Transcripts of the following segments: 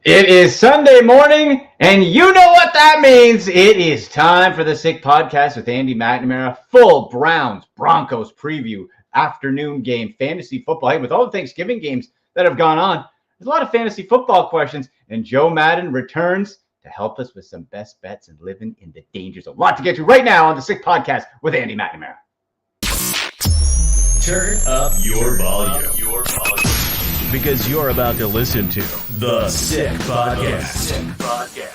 It is Sunday morning, and you know what that means. It is time for the Sick Podcast with Andy McNamara. Full Browns Broncos preview, afternoon game, fantasy football. Hey, with all the Thanksgiving games that have gone on, there's a lot of fantasy football questions, and Joe Madden returns to help us with some best bets and living in the danger zone. A lot to get to right now on the Sick Podcast with Andy McNamara. Turn up your volume. Because you're about to listen to The Sick Podcast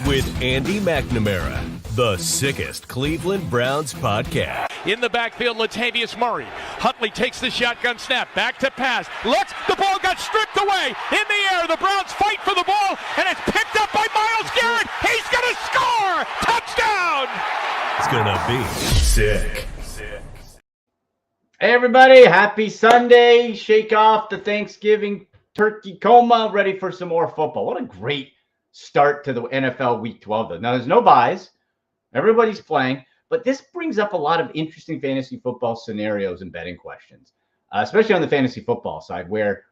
with Andy McNamara, the sickest Cleveland Browns podcast. In the backfield, Latavius Murray. Huntley takes the shotgun snap. Back to pass. Looks. The ball got stripped away. In the air. The Browns fight for the ball. And it's picked up by Myles Garrett. He's going to score. Touchdown. It's going to be sick. Hey, everybody. Happy Sunday. Shake off the Thanksgiving turkey coma. Ready for some more football. What a great start to the NFL Week 12. Now, there's no buys. Everybody's playing. But this brings up a lot of interesting fantasy football scenarios and betting questions, especially on the fantasy football side, where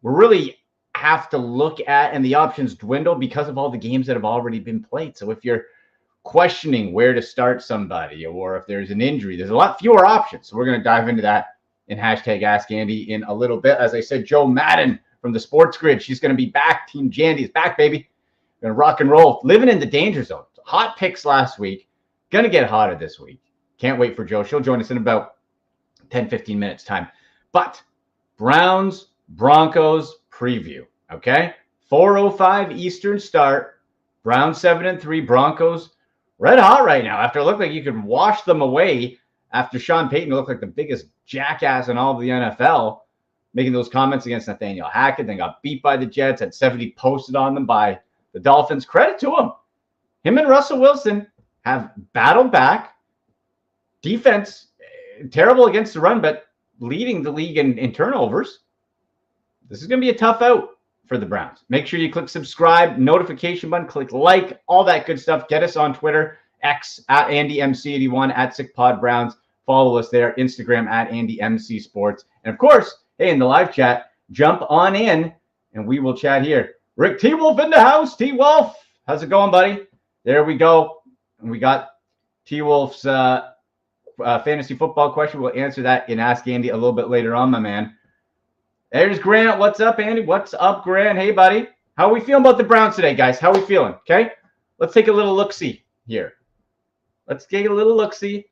we really have to look at, and the options dwindle because of all the games that have already been played. So if you're questioning where to start somebody, or if there's an injury, there's a lot fewer options. So we're going to dive into that in hashtag Ask Andy in a little bit. As I said, Joe Madden from the Sports Grid, she's going to be back. Team Jandy is back, baby. Going to rock and roll. Living in the danger zone. Hot picks last week. Going to get hotter this week. Can't wait for Joe. She'll join us in about 10, 15 minutes time. But Browns, Broncos preview, okay? 4:05 Eastern start. Browns 7-3. Broncos red hot right now. After it looked like you could wash them away after Sean Payton looked like the biggest jackass in all of the NFL, making those comments against Nathaniel Hackett, then got beat by the Jets, had 70 posted on them by the Dolphins. Credit to him. Him and Russell Wilson have battled back. Defense, terrible against the run, but leading the league in turnovers. This is going to be a tough out for the Browns. Make sure you click subscribe, notification button, click like, all that good stuff. Get us on Twitter, X at AndyMC81, at SickPodBrowns. Follow us there, Instagram at AndyMCSports. And of course, hey, in the live chat, jump on in and we will chat here. Rick T-Wolf in the house. T-Wolf, how's it going, buddy? There we go. And we got T-Wolf's fantasy football question. We'll answer that in Ask Andy a little bit later on, my man. There's Grant. What's up, Andy? What's up, Grant? Hey, buddy. How are we feeling about the Browns today, guys? How are we feeling? Okay. Let's take a little look-see here. Let's take a little look-see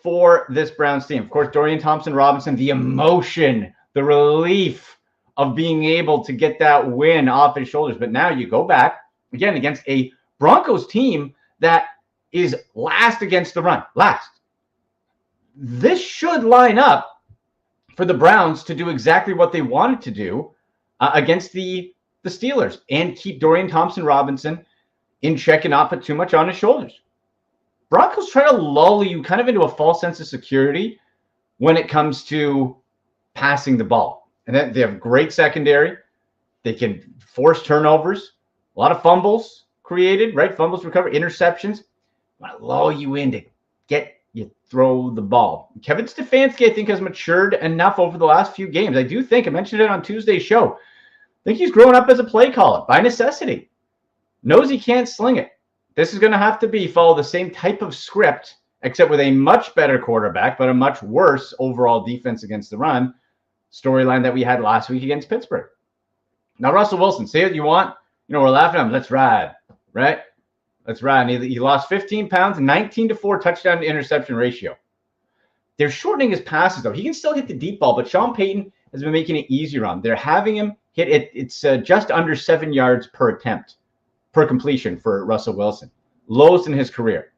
for this Browns team. Of course, Dorian Thompson-Robinson, the emotion, the relief of being able to get that win off his shoulders. But now you go back, again, against a Broncos team that is last against the run. Last. This should line up for the Browns to do exactly what they wanted to do against the Steelers and keep Dorian Thompson-Robinson in check and not put too much on his shoulders. Broncos try to lull you kind of into a false sense of security when it comes to passing the ball. And then they have great secondary. They can force turnovers, a lot of fumbles created, right? Fumbles recovered, interceptions. Want to lull you in to get you throw the ball. Kevin Stefanski, I think, has matured enough over the last few games. I do think, I mentioned it on Tuesday's show, I think he's grown up as a play caller by necessity. Knows he can't sling it. This is going to have to follow the same type of script, except with a much better quarterback, but a much worse overall defense against the run storyline that we had last week against Pittsburgh. Now, Russell Wilson, say what you want. You know, we're laughing at him. Let's ride, right? Let's ride. He lost 15 pounds, 19-4 touchdown to interception ratio. They're shortening his passes, though. He can still hit the deep ball, but Sean Payton has been making it easier on him. They're having him hit it. It's just under 7 yards per attempt, per completion for Russell Wilson. Lowest in his career.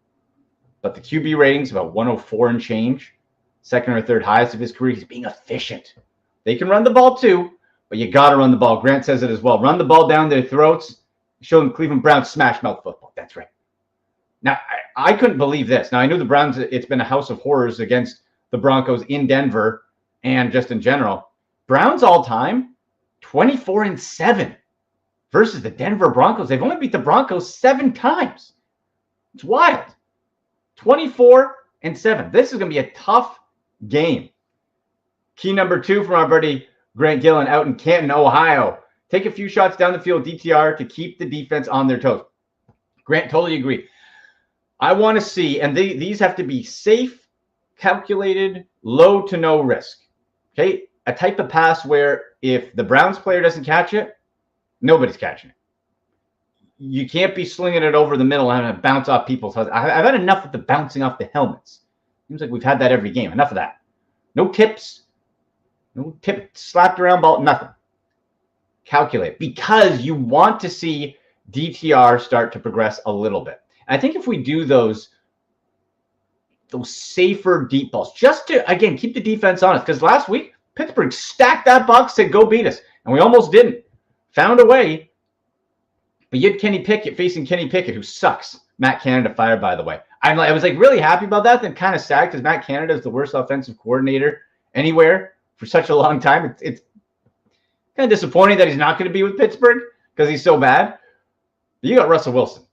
But the QB rating's about 104 and change. Second or third highest of his career. He's being efficient. They can run the ball, too, but you got to run the ball. Grant says it as well. Run the ball down their throats. Show them Cleveland Browns smash mouth football. That's right. Now, I couldn't believe this. Now, I knew the Browns, it's been a house of horrors against the Broncos in Denver and just in general. Browns all time, 24-7 versus the Denver Broncos. They've only beat the Broncos 7 times. It's wild. 24-7. This is going to be a tough game. Key number 2 from our buddy Grant Gillen out in Canton, Ohio. Take a few shots down the field, DTR, to keep the defense on their toes. Grant, totally agree. I want to see, and these have to be safe, calculated, low to no risk. Okay? A type of pass where if the Browns player doesn't catch it, nobody's catching it. You can't be slinging it over the middle and having it bounce off people's heads. I've had enough of the bouncing off the helmets. Seems like we've had that every game. Enough of that. No tips. No tip slapped around ball. Nothing. Calculate. Because you want to see DTR start to progress a little bit. And I think if we do those safer deep balls, just to, again, keep the defense honest. Because last week, Pittsburgh stacked that box, said, go beat us. And we almost didn't. Found a way. But you had Kenny Pickett facing Kenny Pickett, who sucks. Matt Canada fired, by the way. I was like really happy about that, then kind of sad because Matt Canada is the worst offensive coordinator anywhere for such a long time. It's kind of disappointing that he's not going to be with Pittsburgh because he's so bad. But you got Russell Wilson,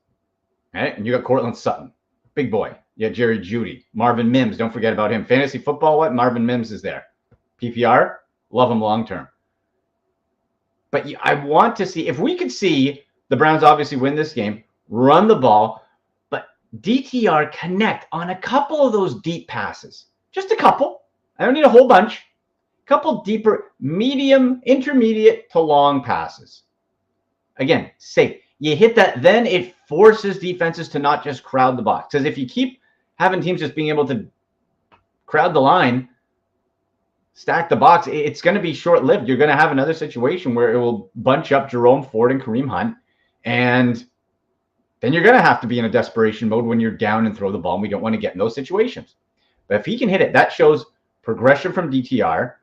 right? And you got Cortland Sutton, big boy. You got Jerry Jeudy, Marvin Mims. Don't forget about him. Fantasy football, what? Marvin Mims is there. PPR, love him long term. But I want to see if we could see the Browns obviously win this game, run the ball, but DTR connect on a couple of those deep passes. Just a couple. I don't need a whole bunch. A couple deeper, medium, intermediate to long passes. Again, safe. You hit that, then it forces defenses to not just crowd the box. Because if you keep having teams just being able to crowd the line, stack the box, it's going to be short-lived. You're going to have another situation where it will bunch up Jerome Ford and Kareem Hunt. And then you're going to have to be in a desperation mode when you're down and throw the ball. And we don't want to get in those situations. But if he can hit it, that shows progression from DTR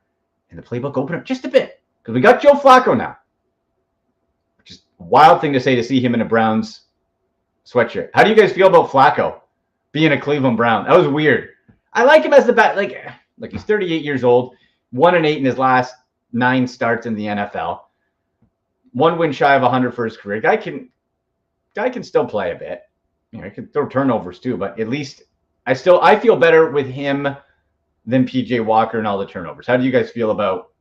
and the playbook open up just a bit. Because we got Joe Flacco now. Which is a wild thing to say to see him in a Browns sweatshirt. How do you guys feel about Flacco being a Cleveland Brown? That was weird. I like him as the back. Like he's 38 years old. 1-8 in his last 9 starts in the NFL. 1 win shy of 100 for his career. Guy can still play a bit. He can throw turnovers too, but at least I feel better with him than PJ Walker and all the turnovers. How do you guys feel about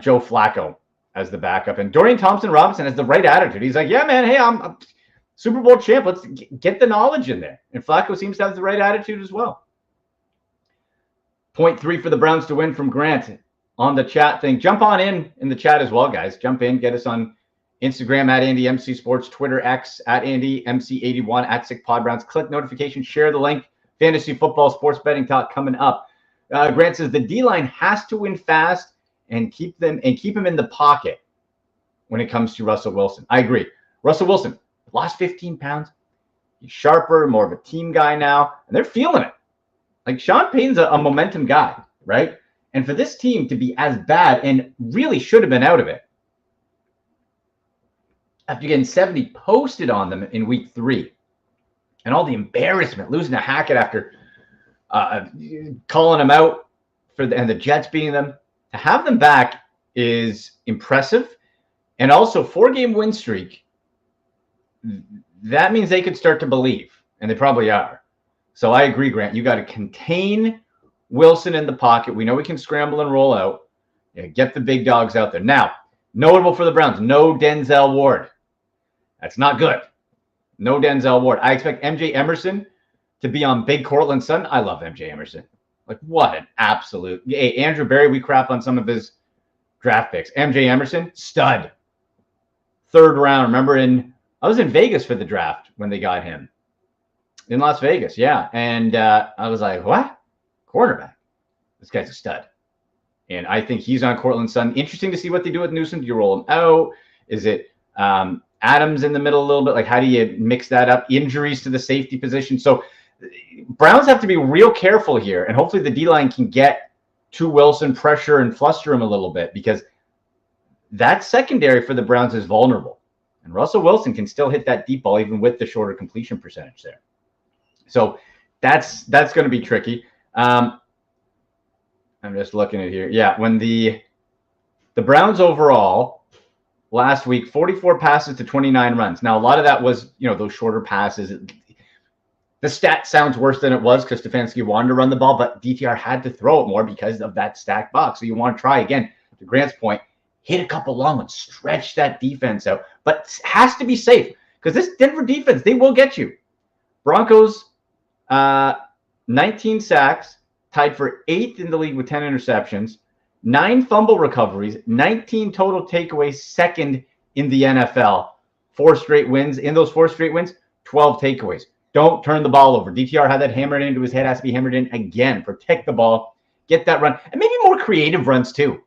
Joe Flacco as the backup and Dorian Thompson-Robinson has the right attitude? He's like, yeah, man, hey, I'm a Super Bowl champ. Let's get the knowledge in there. And Flacco seems to have the right attitude as well. 0.3 for the Browns to win from Grant on the chat thing. Jump on in the chat as well, guys. Jump in. Get us on Instagram at AndyMC Sports, Twitter X at AndyMC81 at SickPodBrowns. Click notification. Share the link. Fantasy football, sports betting talk coming up. Grant says the D-line has to win fast and keep him in the pocket when it comes to Russell Wilson. I agree. Russell Wilson lost 15 pounds. He's sharper, more of a team guy now, and they're feeling it. Like Sean Payton's a momentum guy, right? And for this team to be as bad and really should have been out of it after getting 70 posted on them in week 3 and all the embarrassment, losing to Hackett after calling them out and the Jets beating them, to have them back is impressive. And also 4-game win streak, that means they could start to believe, and they probably are. So I agree, Grant. You got to contain Wilson in the pocket. We know we can scramble and roll out. Get the big dogs out there. Now, notable for the Browns, no Denzel Ward. That's not good. No Denzel Ward. I expect MJ Emerson to be on Big Cortland Sutton. I love MJ Emerson. Like, what an absolute. Hey, Andrew Berry, we crap on some of his draft picks. MJ Emerson, stud. 3rd round. Remember, I was in Vegas for the draft when they got him. In Las Vegas, yeah. And I was like, what? Cornerback. This guy's a stud. And I think he's on Cortland Sutton. Interesting to see what they do with Newsom. Do you roll him out? Is it Adams in the middle a little bit? Like, how do you mix that up? Injuries to the safety position. So Browns have to be real careful here. And hopefully the D-line can get to Wilson, pressure and fluster him a little bit, because that secondary for the Browns is vulnerable. And Russell Wilson can still hit that deep ball even with the shorter completion percentage there. So that's going to be tricky. I'm just looking at here. Yeah, when the Browns overall last week, 44 passes to 29 runs. Now, a lot of that was, those shorter passes. The stat sounds worse than it was because Stefanski wanted to run the ball, but DTR had to throw it more because of that stacked box. So you want to try, again, to Grant's point, hit a couple long ones, stretch that defense out, but it has to be safe because this Denver defense, they will get you. Broncos, 19 sacks, tied for 8th in the league with 10 interceptions, 9 fumble recoveries, 19 total takeaways, 2nd in the NFL. 4 straight wins. In those 4 straight wins, 12 takeaways. Don't turn the ball over. DTR had that hammered into his head, has to be hammered in again. Protect the ball, get that run, and maybe more creative runs too,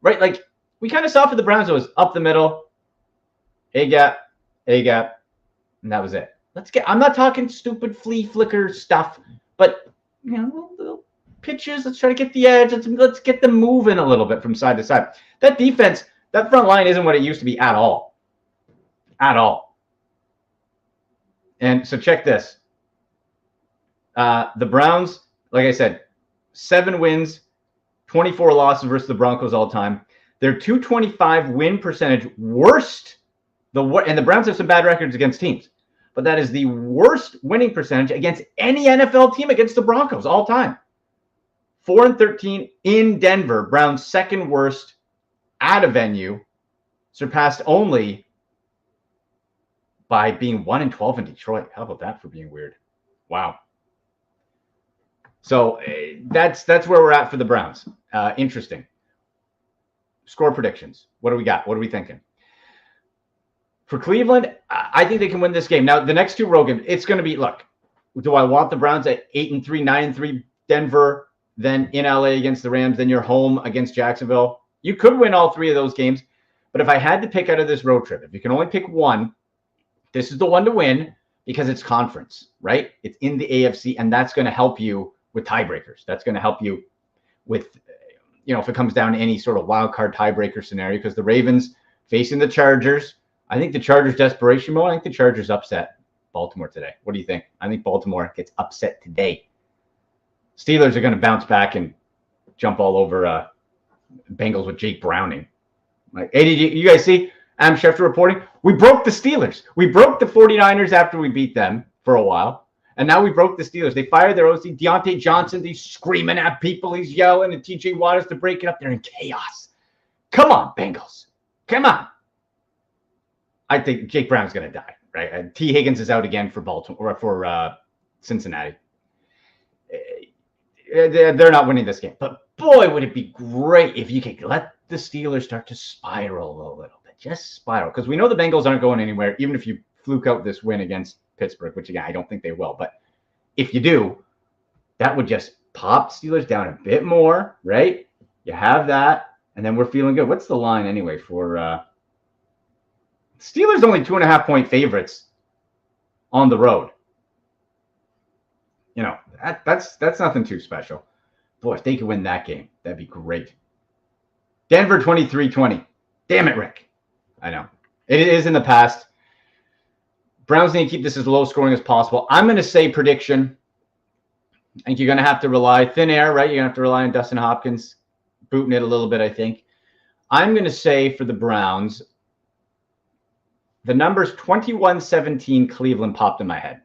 right? Like we kind of saw for the Browns, it was up the middle, A gap, and that was it. I'm not talking stupid flea flicker stuff, but little pitches. Let's try to get the edge. Let's get them moving a little bit from side to side. That defense, that front line isn't what it used to be at all. At all. And so check this. The Browns, like I said, 7 wins, 24 losses versus the Broncos all time. Their 225 win percentage, worst. And the Browns have some bad records against teams, but that is the worst winning percentage against any NFL team against the Broncos all time. 4-13 in Denver. Browns' 2nd worst at a venue, surpassed only by being 1-12 in Detroit. How about that for being weird? Wow. So that's where we're at for the Browns. Interesting. Score predictions. What do we got? What are we thinking? For Cleveland, I think they can win this game. Now, the next 2 road games, it's going to be, look, do I want the Browns at 8-3, 9-3 Denver, then in LA against the Rams, then you're home against Jacksonville? You could win all 3 of those games, but if I had to pick out of this road trip, if you can only pick one, this is the one to win because it's conference, right? It's in the AFC, and that's going to help you with tiebreakers. That's going to help you with, if it comes down to any sort of wild card tiebreaker scenario, because the Ravens facing the Chargers, I think the Chargers desperation mode. I think the Chargers upset Baltimore today. What do you think? I think Baltimore gets upset today. Steelers are going to bounce back and jump all over Bengals with Jake Browning. Like, you guys see Adam Schefter reporting? We broke the Steelers. We broke the 49ers after we beat them for a while. And now we broke the Steelers. They fired their OC, Deontay Johnson. He's screaming at people. He's yelling at TJ Waters to break it up. They're in chaos. Come on, Bengals. Come on. I think Jake Brown's going to die, right? T. Higgins is out again for Baltimore or for Cincinnati. They're not winning this game. But boy, would it be great if you could let the Steelers start to spiral a little bit. Just spiral. Because we know the Bengals aren't going anywhere, even if you fluke out this win against Pittsburgh, which, again, I don't think they will. But if you do, that would just pop Steelers down a bit more, right? You have that, and then we're feeling good. What's the line anyway for Steelers? Only 2.5-point favorites on the road. That's nothing too special. Boy, if they could win that game, that'd be great. Denver 23-20. Damn it, Rick. I know. It is in the past. Browns need to keep this as low scoring as possible. I'm going to say prediction. I think you're going to have to rely thin air, right? You're going to have to rely on Dustin Hopkins booting it a little bit, I think. I'm going to say for the Browns, the numbers 21-17 Cleveland popped in my head.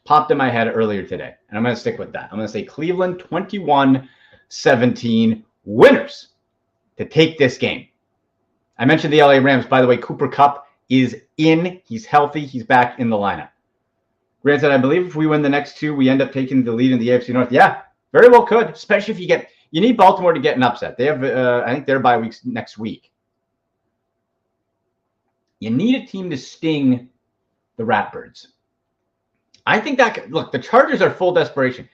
Popped in my head earlier today, and I'm going to stick with that. I'm going to say Cleveland 21-17 winners to take this game. I mentioned the LA Rams. By the way, Cooper Kupp is in. He's healthy. He's back in the lineup. Granted, I believe if we win the next 2, we end up taking the lead in the AFC North. Yeah, very well could, especially if you need Baltimore to get an upset. They have, I think, their bye weeks next week. You need a team to sting the Ratbirds. I think look, the Chargers are full desperation.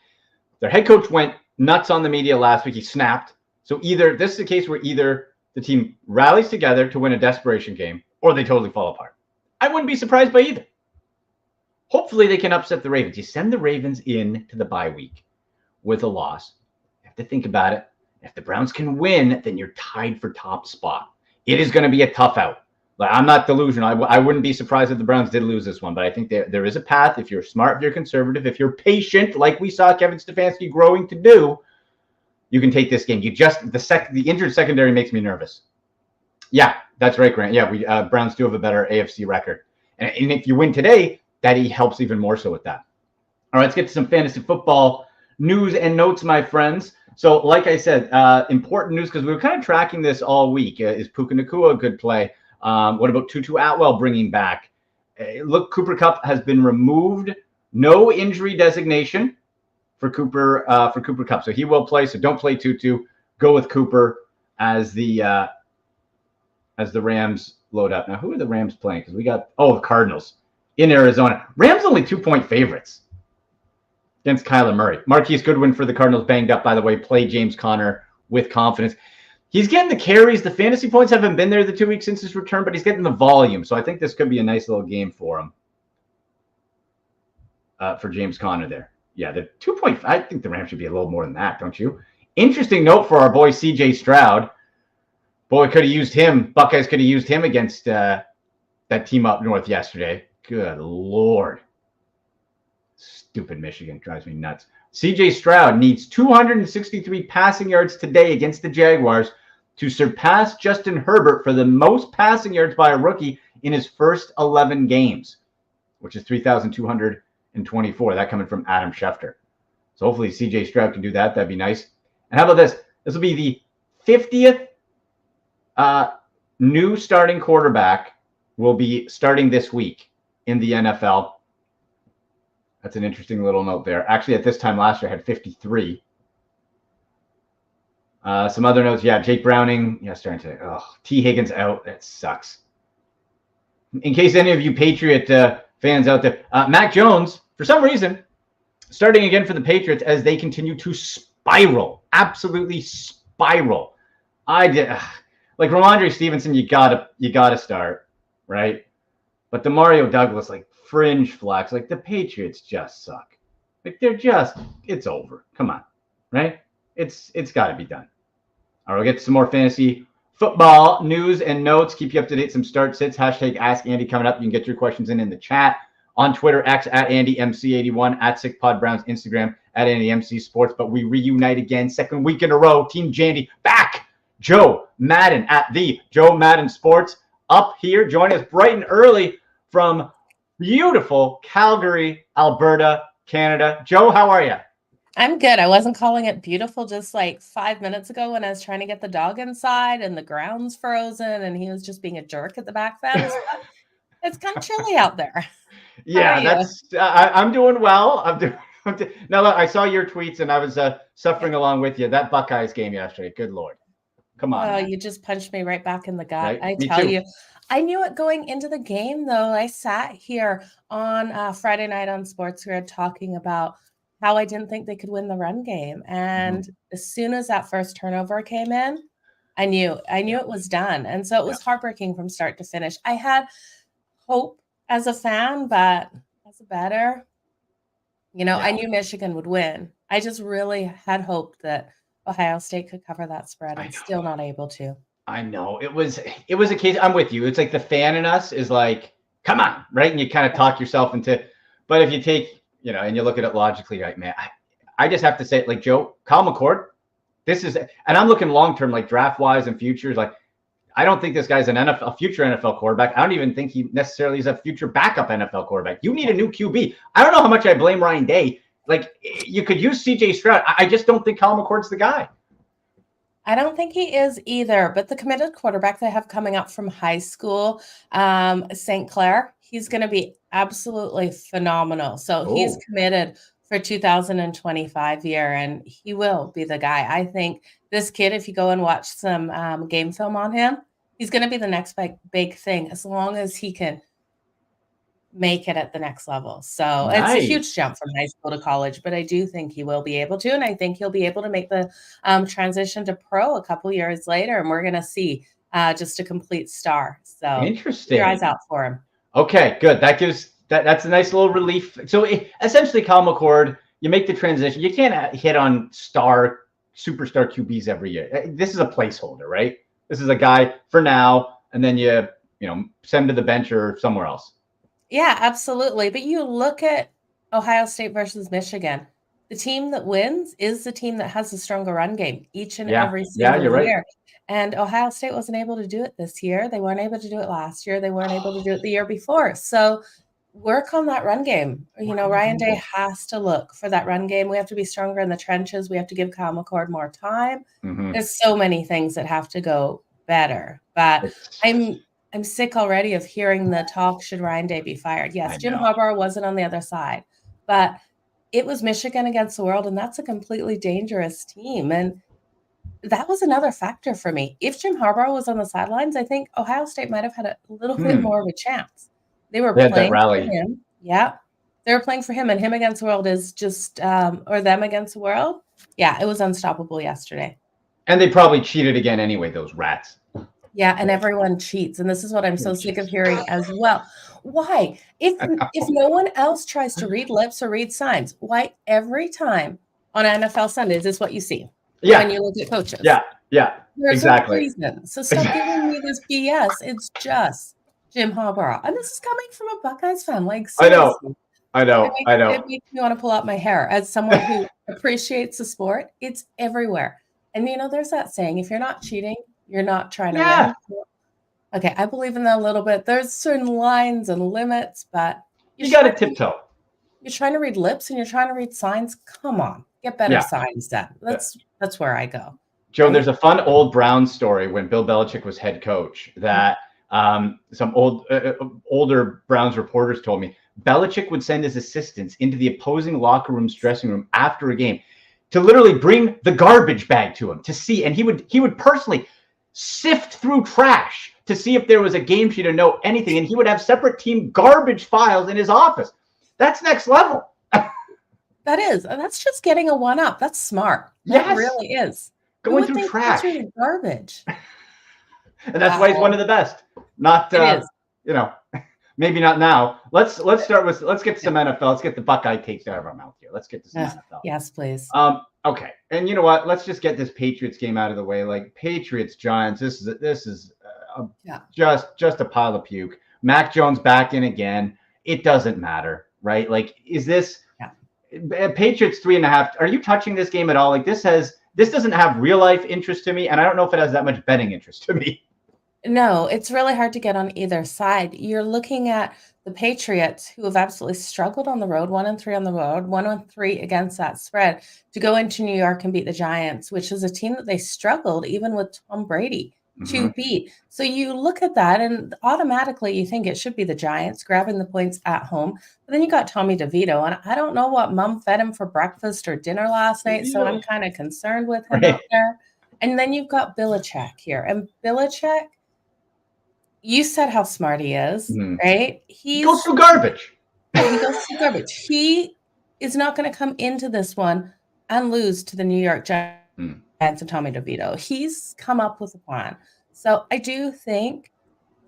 Their head coach went nuts on the media last week. He snapped. So this is the case where either the team rallies together to win a desperation game or they totally fall apart. I wouldn't be surprised by either. Hopefully they can upset the Ravens. You send the Ravens in to the bye week with a loss. You have to think about it. If the Browns can win, then you're tied for top spot. It is going to be a tough out. Like, I'm not delusional. I wouldn't be surprised if the Browns did lose this one, but I think there is a path. If you're smart, if you're conservative, if you're patient, like we saw Kevin Stefanski growing to do, you can take this game. The injured secondary makes me nervous. Yeah, that's right, Grant. Yeah, Browns do have a better AFC record. And if you win today, that helps even more so with that. All right, let's get to some fantasy football news and notes, my friends. So, like I said, important news because we were kind of tracking this all week. Is Puka Nacua a good play? What about Tutu Atwell bringing back? Look, Cooper Kupp has been removed. No injury designation for Cooper Kupp, so he will play. So don't play Tutu. Go with Cooper as the Rams load up. Now, who are the Rams playing? Because we got the Cardinals in Arizona. Rams only 2-point favorites against Kyler Murray. Marquise Goodwin for the Cardinals banged up, by the way. Play James Conner with confidence. He's getting the carries. The fantasy points haven't been there the 2 weeks since his return, but he's getting the volume. So I think this could be a nice little game for him. For James Conner there. Yeah, the 2.5. I think the Rams should be a little more than that, don't you? Interesting note for our boy CJ Stroud. Boy, could have used him. Buckeyes could have used him against that team up north yesterday. Good Lord. Stupid Michigan drives me nuts. CJ Stroud needs 263 passing yards today against the Jaguars to surpass Justin Herbert for the most passing yards by a rookie in his first 11 games, which is 3,224. That coming from Adam Schefter. So hopefully CJ Stroud can do that. That'd be nice. And how about this? This will be the 50th new starting quarterback will be starting this week in the NFL. That's an interesting little note there. Actually, at this time last year, I had 53. Some other notes. Yeah, Jake Browning. Yeah, starting today. T. Higgins out. That sucks. In case any of you Patriot fans out there, Mac Jones, for some reason, starting again for the Patriots as they continue to spiral. Absolutely spiral. Like Ramondre Stevenson, you gotta start, right? But the Mario Douglas, like fringe flex, like the Patriots just suck. Like it's over. Come on, right? It's got to be done. All right, we'll get to some more fantasy football news and notes. Keep you up to date. Some start sits. Hashtag Ask Andy coming up. You can get your questions in the chat on Twitter, X at AndyMC81, at SickPodBrowns, Instagram at AndyMC Sports. But we reunite again, second week in a row. Team Jandy back. Joe Madden at the Joe Madden Sports up here. Join us bright and early from beautiful Calgary, Alberta, Canada. Joe, how are you? I'm good. I wasn't calling it beautiful just like 5 minutes ago when I was trying to get the dog inside and the ground's frozen and he was just being a jerk at the back fence. It's kind of chilly out there. Yeah, I'm doing well. Now, look, I saw your tweets and I was suffering along with you. That Buckeyes game yesterday. Good Lord. Come on. Oh, you just punched me right back in the gut. Right? I tell you. I knew it going into the game, though. I sat here on Friday night on Sports Grid talking about how I didn't think they could win the run game. And as soon as that first turnover came in, I knew it was done. And so it was heartbreaking from start to finish. I had hope as a fan, but as a bettor, I knew Michigan would win. I just really had hope that Ohio State could cover that spread and still not able to. I know. It was a case. I'm with you. It's like the fan in us is like, come on, right? And you kind of talk yourself into, but if you take, and you look at it logically, right, man, I just have to say it like Joe, Kyle McCord, and I'm looking long-term, like draft-wise and futures, like, I don't think this guy's a future NFL quarterback. I don't even think he necessarily is a future backup NFL quarterback. You need a new QB. I don't know how much I blame Ryan Day. Like, you could use CJ Stroud. I just don't think Kyle McCord's the guy. I don't think he is either, but the committed quarterback they have coming up from high school, St. Clair, he's going to be absolutely phenomenal. So he's committed for 2025 year, and he will be the guy. I think this kid, if you go and watch some game film on him, he's going to be the next big thing as long as he can make it at the next level. So It's a huge jump from high school to college, but I do think he will be able to, and I think he'll be able to make the transition to pro a couple years later, and we're going to see just a complete star. So interesting. Keep your eyes out for him. Okay, good. That's a nice little relief. So essentially, Kyle McCord, you make the transition. You can't hit on superstar QBs every year. This is a placeholder, right? This is a guy for now, and then you send him to the bench or somewhere else. Yeah, absolutely. But you look at Ohio State versus Michigan. The team that wins is the team that has the stronger run game each and every single year. Right. And Ohio State wasn't able to do it this year. They weren't able to do it last year. They weren't able to do it the year before. So work on that run game. Ryan Day has to look for that run game. We have to be stronger in the trenches. We have to give Kyle McCord more time. There's so many things that have to go better. But I'm sick already of hearing the talk, should Ryan Day be fired? Yes, Jim Harbaugh wasn't on the other side, but it was Michigan against the world, and that's a completely dangerous team. And that was another factor for me. If Jim Harbaugh was on the sidelines, I think Ohio State might have had a little bit more of a chance. They were playing for him. Yeah. They were playing for him, and him against the world is just, or them against the world. Yeah, it was unstoppable yesterday. And they probably cheated again anyway, those rats. Yeah, and everyone cheats. And this is what I'm so sick of hearing as well. Why? If no one else tries to read lips or read signs, why every time on NFL Sunday is this what you see? Yeah. When you look at coaches. Yeah, There's exactly. a reason. So stop giving me this BS. It's just Jim Harbaugh. And this is coming from a Buckeyes fan. Like, seriously. I know. It makes me want to pull out my hair. As someone who appreciates the sport, it's everywhere. And, there's that saying, if you're not cheating, you're not trying to win. Okay, I believe in that a little bit. There's certain lines and limits, but you got to tiptoe. You're trying to read lips and you're trying to read signs. Come on, get better signs done. That's where I go. Joe, there's a fun old Browns story when Bill Belichick was head coach that some older Browns reporters told me. Belichick would send his assistants into the opposing locker room's dressing room after a game to literally bring the garbage bag to him to see, and he would personally sift through trash to see if there was a game sheet or know anything, and he would have separate team garbage files in his office. That's next level. That's just getting a one-up. That's smart. That really is. Going through trash. Garbage. And that's why he's one of the best. Not, maybe not now. Let's get to some NFL. Let's get the Buckeye takes out of our mouth here. Let's get to some NFL. Yes, please. Okay. And you know what? Let's just get this Patriots game out of the way. Like Patriots, Giants, this is just a pile of puke. Mac Jones back in again. It doesn't matter, right? Like, is this Patriots 3.5? Are you touching this game at all? Like, this doesn't have real life interest to me, and I don't know if it has that much betting interest to me. No, it's really hard to get on either side. You're looking at the Patriots, who have absolutely struggled on the road, 1-3 on the road, 1-3 against that spread, to go into New York and beat the Giants, which is a team that they struggled even with Tom Brady to beat. So you look at that and automatically you think it should be the Giants grabbing the points at home. But then you got Tommy DeVito, and I don't know what mom fed him for breakfast or dinner last night, so I'm kind of concerned with him out there. And then you've got Belichick here. And Belichick, you said how smart he is, right? He goes through garbage. He goes through garbage. He is not going to come into this one and lose to the New York Giants and Tommy DeVito. He's come up with a plan. So I do think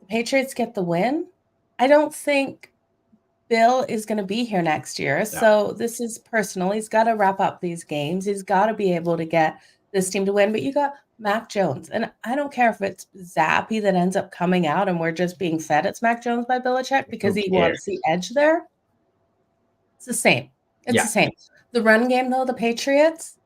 the Patriots get the win. I don't think Bill is going to be here next year. Yeah. So this is personal. He's got to wrap up these games. He's got to be able to get this team to win. But you got Mac Jones. And I don't care if it's Zappy that ends up coming out and we're just being fed it's Mac Jones by Belichick because he wants the edge there. It's the same. It's the same. The run game, though, the Patriots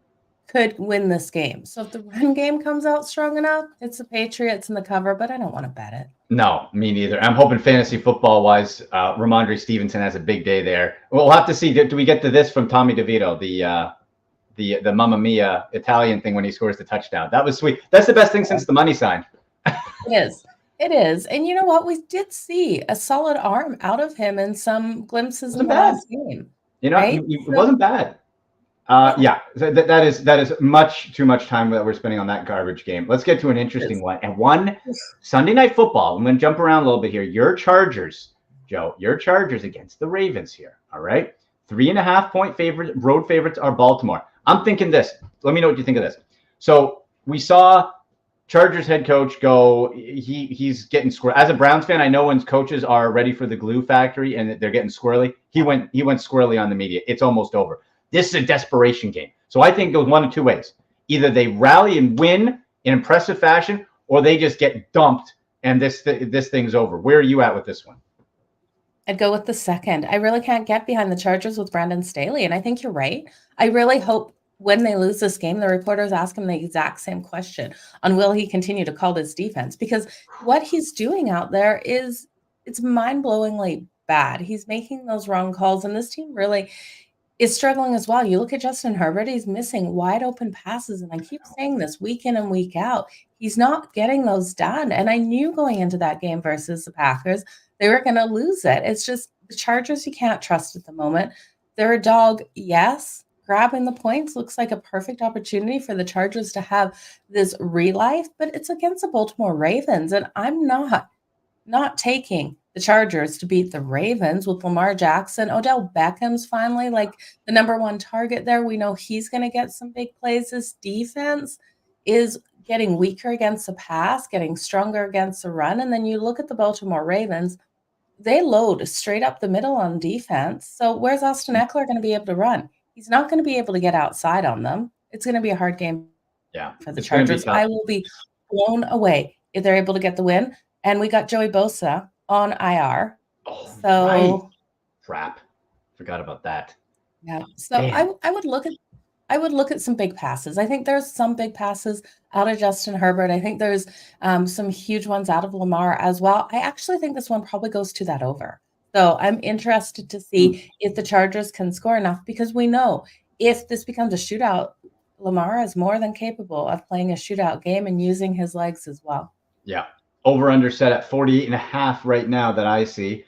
could win this game. So if the run game comes out strong enough, it's the Patriots in the cover, but I don't want to bet it. No, me neither. I'm hoping fantasy football-wise, Ramondre Stevenson has a big day there. We'll have to see. Do we get to this from Tommy DeVito, the Mamma Mia Italian thing when he scores the touchdown? That was sweet. That's the best thing since the money sign. It is. And you know what? We did see a solid arm out of him in some glimpses in the last game. You know, right? It wasn't bad. That is much too much time that we're spending on that garbage game. Let's get to an interesting one. And one Sunday Night Football. I'm going to jump around a little bit here. Your Chargers, Joe. Your Chargers against the Ravens here. All right, 3.5-point road favorites are Baltimore. I'm thinking this. Let me know what you think of this. So we saw Chargers head coach go. He's getting squirrely. As a Browns fan, I know when coaches are ready for the glue factory and they're getting squirrely. He went squirrely on the media. It's almost over. This is a desperation game. So I think it goes one of two ways. Either they rally and win in impressive fashion, or they just get dumped and this thing's over. Where are you at with this one? I'd go with the second. I really can't get behind the Chargers with Brandon Staley. And I think you're right. I really hope when they lose this game, the reporters ask him the exact same question on will he continue to call this defense? Because what he's doing out there it's mind-blowingly bad. He's making those wrong calls, and this team really is struggling as well. You look at Justin Herbert, he's missing wide open passes, and I keep saying this week in and week out. He's not getting those done, and I knew going into that game versus the Packers, they were going to lose it. It's just the Chargers you can't trust at the moment. They're a dog, yes. Grabbing the points looks like a perfect opportunity for the Chargers to have this relife, but it's against the Baltimore Ravens, and I'm not taking the Chargers to beat the Ravens with Lamar Jackson. Odell Beckham's finally like the number one target there. We know he's going to get some big plays. This defense is getting weaker against the pass, getting stronger against the run. And then you look at the Baltimore Ravens, they load straight up the middle on defense. So where's Austin Eckler going to be able to run? He's not going to be able to get outside on them. It's going to be a hard game for the Chargers. I will be blown away if they're able to get the win. And we got Joey Bosa on IR. Oh, so right. Crap. Forgot about that. Yeah. So I would look at some big passes. I think there's some big passes out of Justin Herbert. I think there's some huge ones out of Lamar as well. I actually think this one probably goes to that over. So I'm interested to see if the Chargers can score enough, because we know if this becomes a shootout, Lamar is more than capable of playing a shootout game and using his legs as well. Yeah. Over under set at 48.5 right now that I see.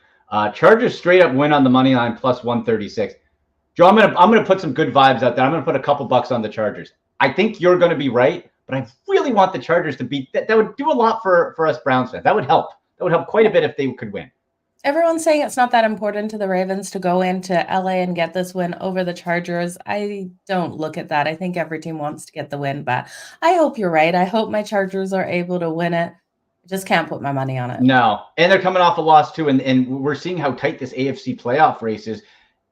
Chargers straight up win on the money line plus 136. Joe, I'm gonna put some good vibes out there. I'm gonna put a couple bucks on the Chargers. I think you're gonna be right, but I really want the Chargers to beat that. That would do a lot for us Browns fans. That would help. That would help quite a bit if they could win. Everyone's saying it's not that important to the Ravens to go into LA and get this win over the Chargers. I don't look at that. I think every team wants to get the win, but I hope you're right. I hope my Chargers are able to win it. I just can't put my money on it. No, and they're coming off a loss too, and we're seeing how tight this AFC playoff race is.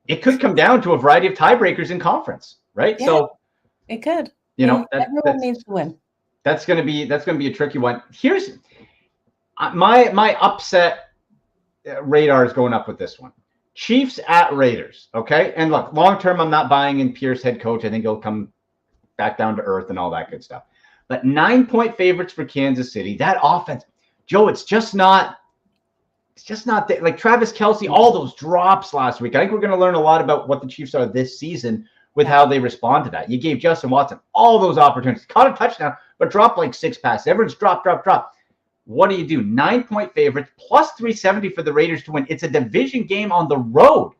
It could come down to a variety of tiebreakers in conference, right? Yeah, so it could. Everyone needs to win. That's gonna be a tricky one. Here's my upset radar is going up with this one. Chiefs at Raiders, okay? And look, long term, I'm not buying in Pierce head coach. I think he'll come back down to earth and all that good stuff. But 9-point favorites for Kansas City. That offense, Joe, it's just not like Travis Kelce, all those drops last week. I think we're going to learn a lot about what the Chiefs are this season with how they respond to that. You gave Justin Watson all those opportunities, caught a touchdown, but dropped like 6 passes. Everyone's drop. What do you do? 9-point favorites plus 370 for the Raiders to win. It's a division game on the road.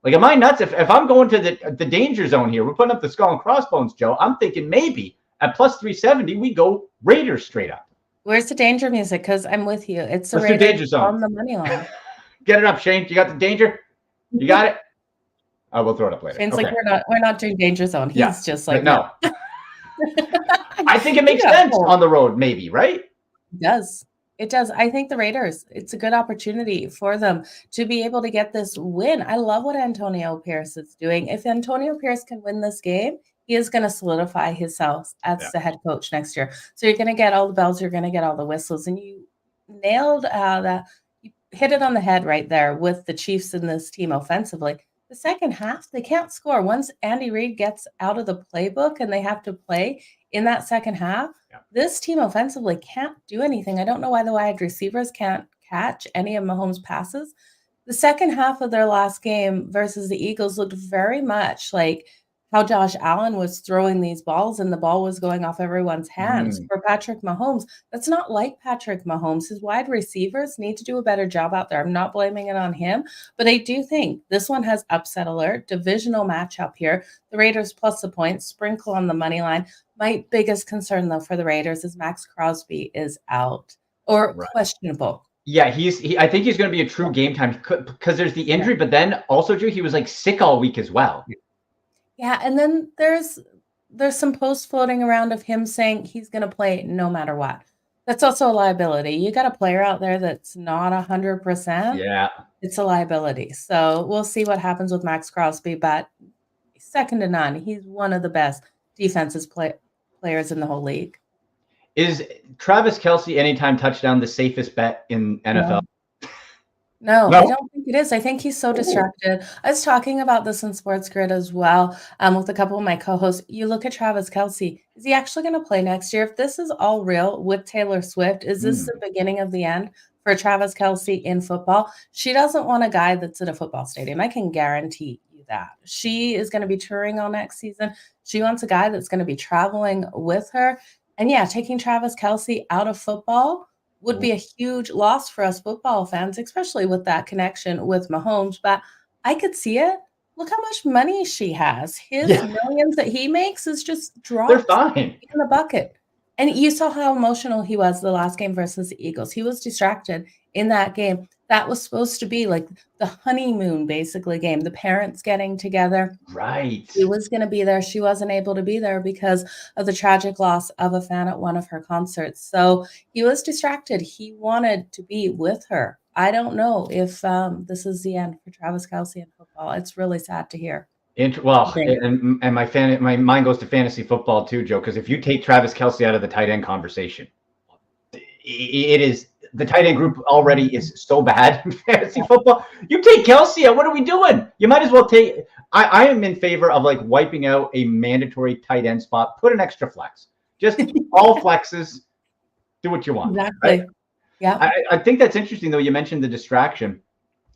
Like, am I nuts? If I'm going to the danger zone here, we're putting up the skull and crossbones, Joe. I'm thinking maybe at plus 370, we go Raiders straight up. Where's the danger music? Because I'm with you. It's the Raiders on the money line. Get it up, Shane. You got the danger? You got it? Oh, we'll throw it up later. Shane's like, we're not doing danger zone. He's just like, no. I think it makes sense on the road, maybe, right? It does. It does. I think the Raiders, it's a good opportunity for them to be able to get this win. I love what Antonio Pierce is doing. If Antonio Pierce can win this game, he is going to solidify himself as the head coach next year. So you're going to get all the bells, you're going to get all the whistles. And you nailed that. You hit it on the head right there with the Chiefs and this team offensively. The second half, they can't score. Once Andy Reid gets out of the playbook and they have to play in that second half, this team offensively can't do anything. I don't know why the wide receivers can't catch any of Mahomes' passes. The second half of their last game versus the Eagles looked very much like how Josh Allen was throwing these balls and the ball was going off everyone's hands. For Patrick Mahomes, that's not like Patrick Mahomes. His wide receivers need to do a better job out there. I'm not blaming it on him, but I do think this one has upset alert, divisional matchup here. The Raiders plus the points, sprinkle on the money line. My biggest concern, though, for the Raiders is Max Crosby is out or questionable. Yeah, I think he's going to be a true game time because there's the injury, but then also, Drew, he was like sick all week as well. Yeah, and then there's some posts floating around of him saying he's going to play no matter what. That's also a liability. You got a player out there that's not 100%. Yeah. It's a liability. So we'll see what happens with Max Crosby, but second to none. He's one of the best defensive players in the whole league. Is Travis Kelce anytime touchdown the safest bet in NFL? No, I don't think it is. I think he's so distracted. I was talking about this in Sports Grid as well with a couple of my co-hosts. You look at Travis Kelce. Is he actually going to play next year? If this is all real with Taylor Swift, is this the beginning of the end for Travis Kelce in football. She doesn't want a guy that's at a football stadium. I can guarantee you that. She is going to be touring all next season. She wants a guy that's going to be traveling with her. And yeah, taking Travis Kelce out of football would be a huge loss for us football fans, especially with that connection with Mahomes. But I could see it. Look how much money she has. His millions that he makes is just dropped in the bucket. And you saw how emotional he was the last game versus the Eagles. He was distracted in that game. That was supposed to be like the honeymoon, basically, game. The parents getting together. Right. He was going to be there. She wasn't able to be there because of the tragic loss of a fan at one of her concerts. So he was distracted. He wanted to be with her. I don't know if this is the end for Travis Kelce in football. It's really sad to hear. Well, and my mind goes to fantasy football too, Joe, because if you take Travis Kelce out of the tight end conversation, it is the tight end group already is so bad in fantasy football. You take Kelce out, what are we doing? You might as well take. I am in favor of like wiping out a mandatory tight end spot. Put an extra flex, just all flexes. Do what you want. Exactly. Right? Yeah. I think that's interesting though. You mentioned the distraction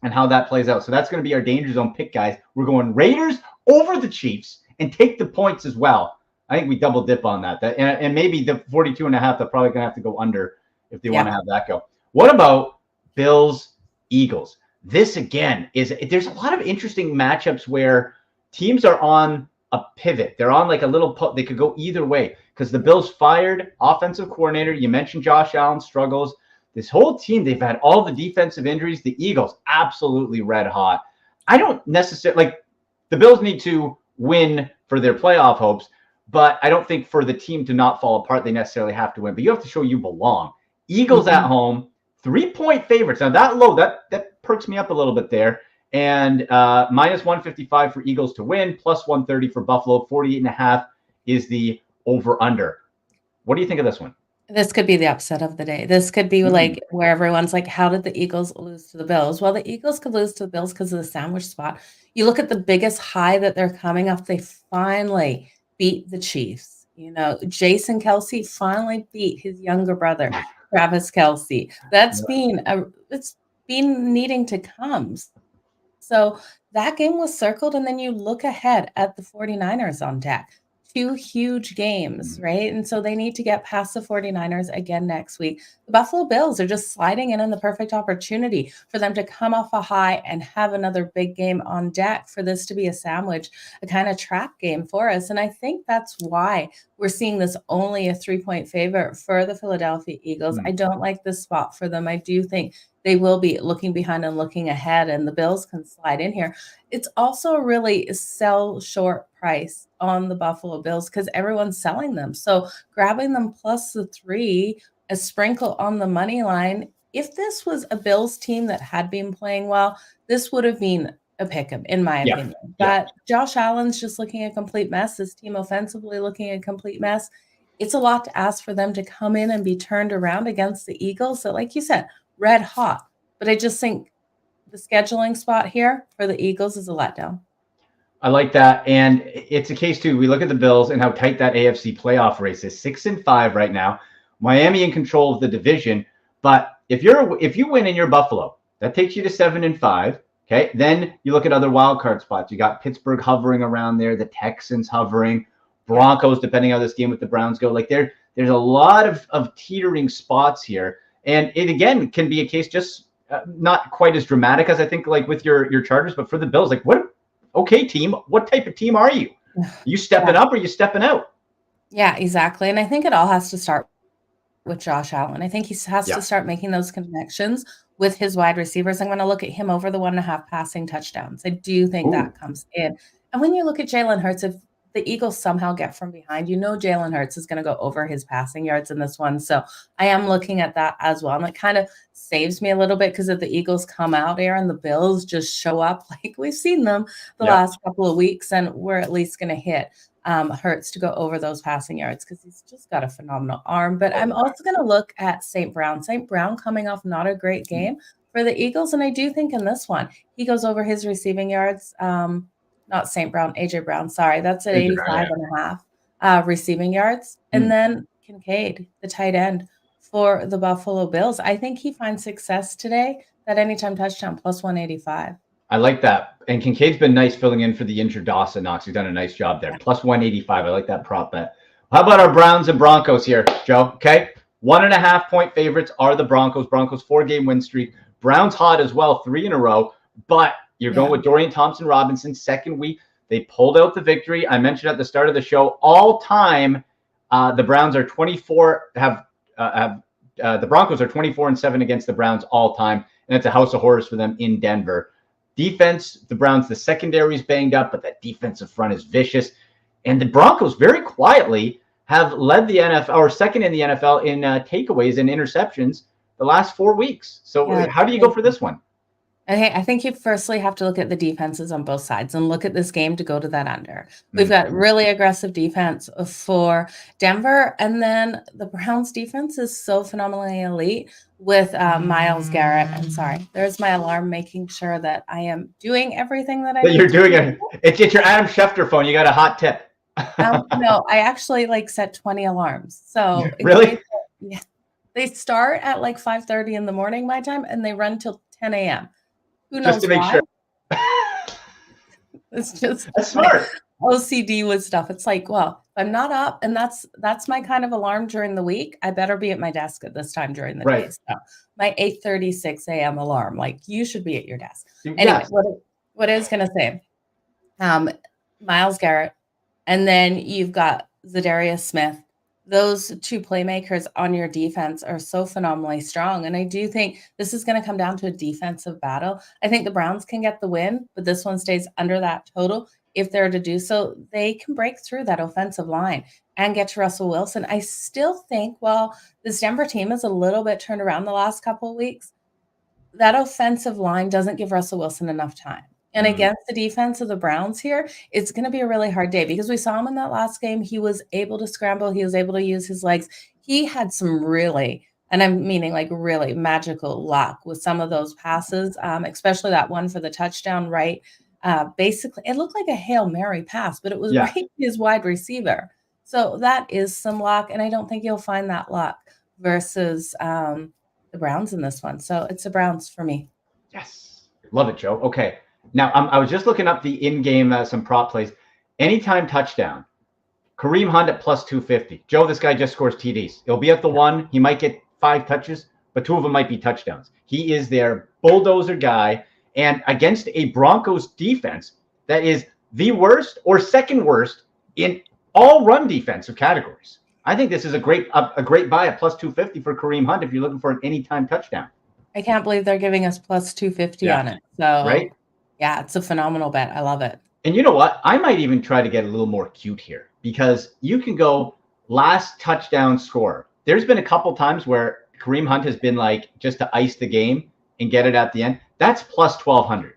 and how that plays out. So that's going to be our danger zone pick, guys. We're going Raiders over the Chiefs and take the points as well. I think we double dip on that. And maybe the 42.5, they're probably going to have to go under if they want to have that go. What about Bills, Eagles? This again there's a lot of interesting matchups where teams are on a pivot. They're on like a little they could go either way because the Bills fired offensive coordinator. You mentioned Josh Allen struggles. This whole team, they've had all the defensive injuries. The Eagles, absolutely red hot. I don't necessarily like the Bills need to win for their playoff hopes, but I don't think for the team to not fall apart, they necessarily have to win. But you have to show you belong. Eagles at home, 3-point favorites. Now that low, that perks me up a little bit there. And minus 155 for Eagles to win, plus 130 for Buffalo. 48.5 is the over-under. What do you think of this one? This could be the upset of the day. This could be like where everyone's like, how did the Eagles lose to the Bills? Well, the Eagles could lose to the Bills because of the sandwich spot. You look at the biggest high that they're coming off. They finally beat the Chiefs. You know, Jason Kelce finally beat his younger brother, Travis Kelce. That's it's been needing to come. So that game was circled. And then you look ahead at the 49ers on deck. 2 huge games, right? And so they need to get past the 49ers again next week. The Buffalo Bills are just sliding in the perfect opportunity for them to come off a high and have another big game on deck for this to be a sandwich, a kind of trap game for us. And I think that's why we're seeing this only a 3-point favorite for the Philadelphia Eagles. I don't like this spot for them. I do think they will be looking behind and looking ahead, and the Bills can slide in here. It's also a really sell short price on the Buffalo Bills because everyone's selling them. So grabbing them plus the 3, a sprinkle on the money line. If this was a Bills team that had been playing well, this would have been a pick 'em, in my opinion. But Josh Allen's just looking a complete mess. This team offensively looking a complete mess. It's a lot to ask for them to come in and be turned around against the Eagles. So like you said, red hot. But I just think the scheduling spot here for the Eagles is a letdown. I like that. And it's a case too. We look at the Bills and how tight that AFC playoff race is. 6-5 right now. Miami in control of the division. But if you win in your Buffalo, that takes you to 7-5. Okay. Then you look at other wild card spots. You got Pittsburgh hovering around there, the Texans hovering, Broncos, depending on how this game with the Browns go. Like there's a lot of teetering spots here. And it again can be a case just not quite as dramatic as I think like with your Chargers, but for the Bills, like okay, team, what type of team are you? You stepping up or you stepping out? Yeah, exactly. And I think it all has to start with Josh Allen. I think he has to start making those connections with his wide receivers. I'm going to look at him over the 1.5 passing touchdowns. I do think that comes in. And when you look at Jalen Hurts, if the Eagles somehow get from behind, Jalen Hurts is going to go over his passing yards in this one. So I am looking at that as well. And it kind of saves me a little bit because if the Eagles come out here and the Bills just show up like we've seen them the last couple of weeks, and we're at least going to hit Hurts to go over those passing yards because he's just got a phenomenal arm. But I'm also going to look at St. Brown. St. Brown coming off not a great game for the Eagles. And I do think in this one, he goes over his receiving yards. Not St. Brown, AJ Brown. Sorry, that's at 85.5 receiving yards. And then Kincaid, the tight end for the Buffalo Bills. I think he finds success today. That anytime touchdown plus 185. I like that. And Kincaid's been nice filling in for the injured Dawson Knox. He's done a nice job there. Plus 185. I like that prop bet. How about our Browns and Broncos here, Joe? Okay. 1.5 point favorites are the Broncos. Broncos 4-game win streak. Browns hot as well, 3 in a row. But you're going with Dorian Thompson-Robinson, second week. They pulled out the victory. I mentioned at the start of the show, all time, the Browns are 24. The Broncos are 24-7 against the Browns all time, and it's a house of horrors for them in Denver. Defense, the Browns, the secondary is banged up, but that defensive front is vicious. And the Broncos very quietly have led the NFL, or second in the NFL in takeaways and interceptions the last 4 weeks. So how do you go for this one? Okay, I think you firstly have to look at the defenses on both sides and look at this game to go to that under. We've got really aggressive defense for Denver, and then the Browns defense is so phenomenally elite with Myles Garrett. I'm sorry, there's my alarm making sure that I am doing everything that you're doing it. It's your Adam Schefter phone. You got a hot tip. No, I actually set 20 alarms. So really? They start at 5:30 in the morning my time, and they run till 10 a.m. Who knows just to make why? sure. It's just that's smart. OCD with stuff. It's well, if I'm not up, and that's my kind of alarm during the week, I better be at my desk at this time during the day. So my 8:36 a.m. alarm, you should be at your desk. Anyway, what I was going to say, Myles Garrett, and then you've got Zadarius Smith. Those two playmakers on your defense are so phenomenally strong. And I do think this is going to come down to a defensive battle. I think the Browns can get the win, but this one stays under that total. If they're to do so, they can break through that offensive line and get to Russell Wilson. I still think, this Denver team is a little bit turned around the last couple of weeks, that offensive line doesn't give Russell Wilson enough time. And against the defense of the Browns here, it's going to be a really hard day because we saw him in that last game. He was able to scramble. He was able to use his legs. He had some really, and I'm meaning really magical luck with some of those passes, especially that one for the touchdown, right? Basically, it looked like a Hail Mary pass, but it was right to his wide receiver. So that is some luck, and I don't think you'll find that luck versus the Browns in this one. So it's the Browns for me. Yes. Love it, Joe. Okay. Now, I was just looking up the in-game, some prop plays. Anytime touchdown, Kareem Hunt at plus 250. Joe, this guy just scores TDs. He'll be at the one. He might get 5 touches, but 2 of them might be touchdowns. He is their bulldozer guy. And against a Broncos defense that is the worst or second worst in all run defensive categories. I think this is a great buy at plus 250 for Kareem Hunt if you're looking for an anytime touchdown. I can't believe they're giving us plus 250 on it. So right? Yeah, it's a phenomenal bet. I love it. And you know what? I might even try to get a little more cute here because you can go last touchdown score. There's been a couple times where Kareem Hunt has been just to ice the game and get it at the end. That's plus 1,200.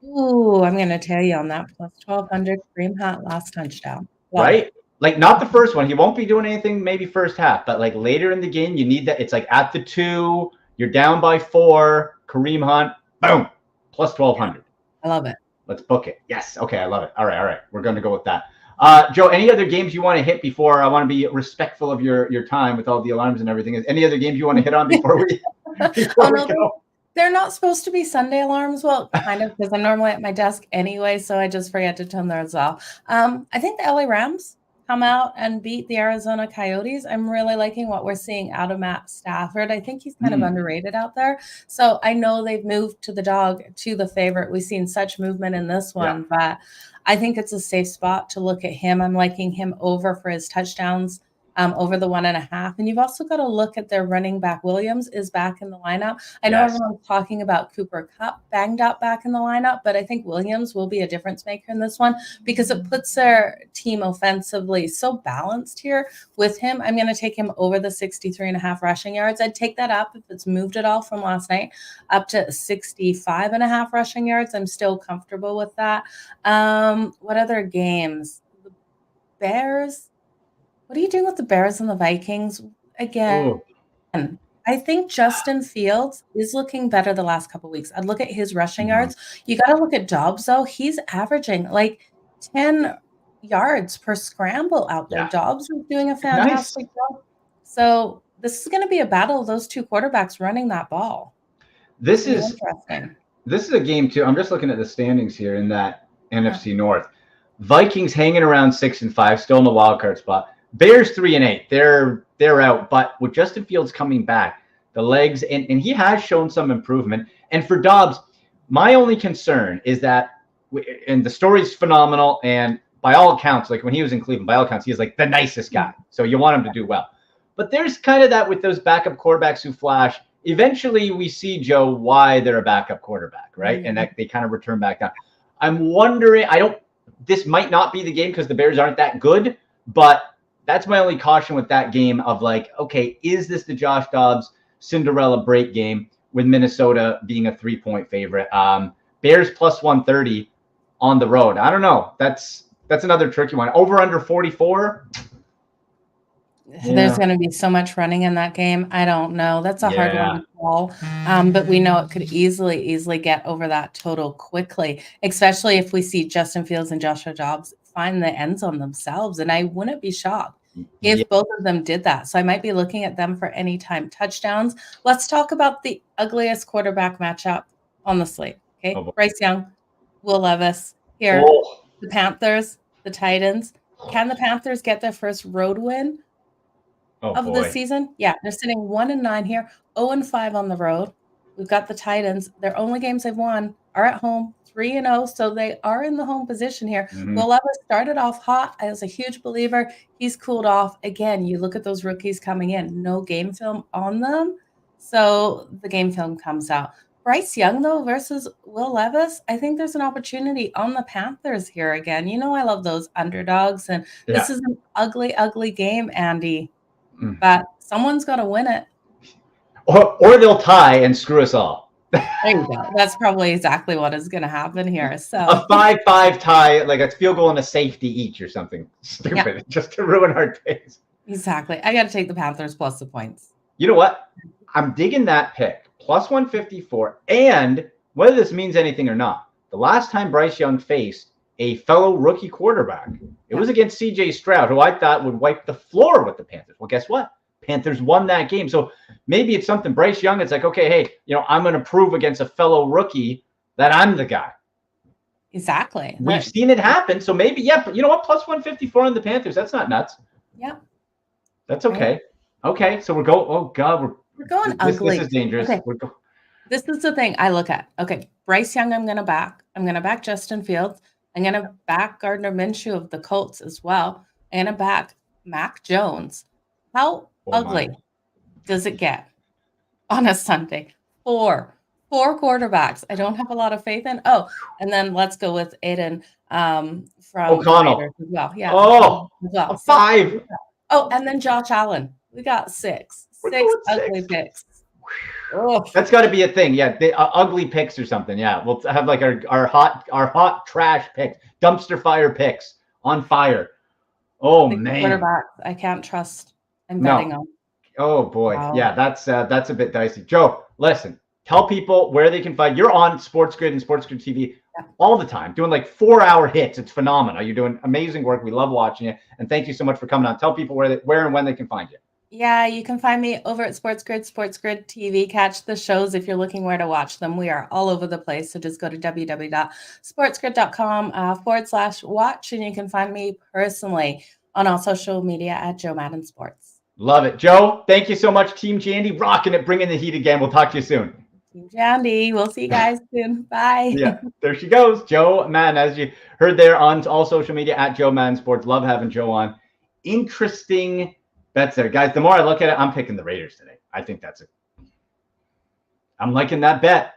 Ooh, I'm going to tell you on that plus 1,200 Kareem Hunt last touchdown. Love right? It. Not the first one. He won't be doing anything maybe first half, but later in the game, you need that. It's at the 2, you're down by 4, Kareem Hunt, boom, plus 1,200. I love it. Let's book it. Yes. Okay. I love it. All right. We're going to go with that. Joe, any other games you want to hit before? I want to be respectful of your time with all the alarms and everything. Any other games you want to hit on before we go? They're not supposed to be Sunday alarms. Well, kind of, because I'm normally at my desk anyway, so I just forget to turn those off. I think the LA Rams come out and beat the Arizona Coyotes. I'm really liking what we're seeing out of Matt Stafford. I think he's kind of underrated out there. So I know they've moved to the dog to the favorite. We've seen such movement in this one, but I think it's a safe spot to look at him. I'm liking him over for his touchdowns. Over the 1.5. And you've also got to look at their running back. Williams is back in the lineup. I know everyone's talking about Cooper Kupp banged up back in the lineup, but I think Williams will be a difference maker in this one because it puts their team offensively so balanced here with him. I'm going to take him over the 63.5 rushing yards. I'd take that up if it's moved at all from last night up to 65.5 rushing yards. I'm still comfortable with that. What other games? The Bears. What are you doing with the Bears and the Vikings? Again, I think Justin Fields is looking better the last couple of weeks. I'd look at his rushing yards. You got to look at Dobbs, though. He's averaging 10 yards per scramble out there. Dobbs is doing a fantastic job. So this is going to be a battle of those two quarterbacks running that ball. This Really is interesting. This is a game too. I'm just looking at the standings here in that NFC North. Vikings hanging around 6-5, still in the wild card spot. Bears 3-8. They're out, but with Justin Fields coming back, the legs and he has shown some improvement. And for Dobbs, my only concern is that, and the story's phenomenal, and by all accounts, like when he was in Cleveland, by all accounts, he is like the nicest guy. So you want him to do well. But there's kind of that with those backup quarterbacks who flash. Eventually, we see, Joe, why they're a backup quarterback, right? And that they kind of return back down. I'm wondering, this might not be the game because the Bears aren't that good, but that's my only caution with that game of like, okay, is this the Josh Dobbs Cinderella break game with Minnesota being a 3-point favorite? Bears plus 130 on the road. I don't know. That's another tricky one. Over under 44. There's going to be so much running in that game. I don't know. That's a hard one to call. But we know it could easily get over that total quickly, especially if we see Justin Fields and Joshua Dobbs find the end zone themselves. And I wouldn't be shocked if both of them did that. So I might be looking at them for anytime touchdowns. Let's talk about the ugliest quarterback matchup on the slate. Okay. Bryce Young, Will Levis here. The Panthers, the Titans. Can the Panthers get their first road win of the season? Yeah, they're sitting 1-9 here, 0-5 on the road. We've got the Titans. Their only games they've won are at home, 3-0, so they are in the home position here. Will Levis started off hot. I was a huge believer. He's cooled off. Again, you look at those rookies coming in, no game film on them, so the game film comes out. Bryce Young, though, versus Will Levis, I think there's an opportunity on the Panthers here again. You know I love those underdogs, and this is an ugly, ugly game, Andy. But someone's got to win it. Or they'll tie and screw us all. There you go. That's probably exactly what is going to happen here. So a 5-5 tie, like a field goal and a safety each or something stupid, just to ruin our days. Exactly. I got to take the Panthers plus the points. You know what? I'm digging that pick. Plus 154. And whether this means anything or not, the last time Bryce Young faced a fellow rookie quarterback, it was against C.J. Stroud, who I thought would wipe the floor with the Panthers. Well, guess what? Panthers won that game. So maybe it's something Bryce Young, it's like, okay, hey, I'm going to prove against a fellow rookie that I'm the guy. Exactly. We've seen it happen. So maybe, but you know what? Plus 154 on the Panthers. That's not nuts. Yeah. That's okay. Right. Okay. So we're going, oh God, we're going ugly. This is dangerous. Okay. This is the thing I look at. Okay. Bryce Young, I'm going to back. I'm going to back Justin Fields. I'm going to back Gardner Minshew of the Colts as well. I'm going to back Mac Jones. How ugly does it get on a Sunday? Four quarterbacks. I don't have a lot of faith in. Oh, and then let's go with Aiden from O'Connell as well. Yeah. Oh, a 5. Oh, and then Josh Allen. We got 6 ugly picks. Oh. That's got to be a thing. Yeah, the ugly picks or something. Yeah, we'll have like our hot trash picks, dumpster fire picks on fire. Oh man, quarterbacks I can't trust. I'm betting on. Oh boy, yeah, that's a bit dicey. Joe, listen, tell people where they can find. You're on Sports Grid and Sports Grid TV all the time, doing like 4-hour hits. It's phenomenal. You're doing amazing work. We love watching you, and thank you so much for coming on. Tell people where and when they can find you. Yeah, you can find me over at Sports Grid TV. Catch the shows if you're looking where to watch them. We are all over the place. So just go to www.sportsgrid.com/watch, and you can find me personally on all social media at Joe Madden Sports. Love it. Joe, thank you so much. Team Jandy, rocking it, bringing the heat again. We'll talk to you soon. Team Jandy, we'll see you guys soon. Bye. Yeah, there she goes. Joe Madden, as you heard there on all social media at Joe Madden Sports. Love having Joe on. Interesting bets there, guys. The more I look at it, I'm picking the Raiders today. I think I'm liking that bet.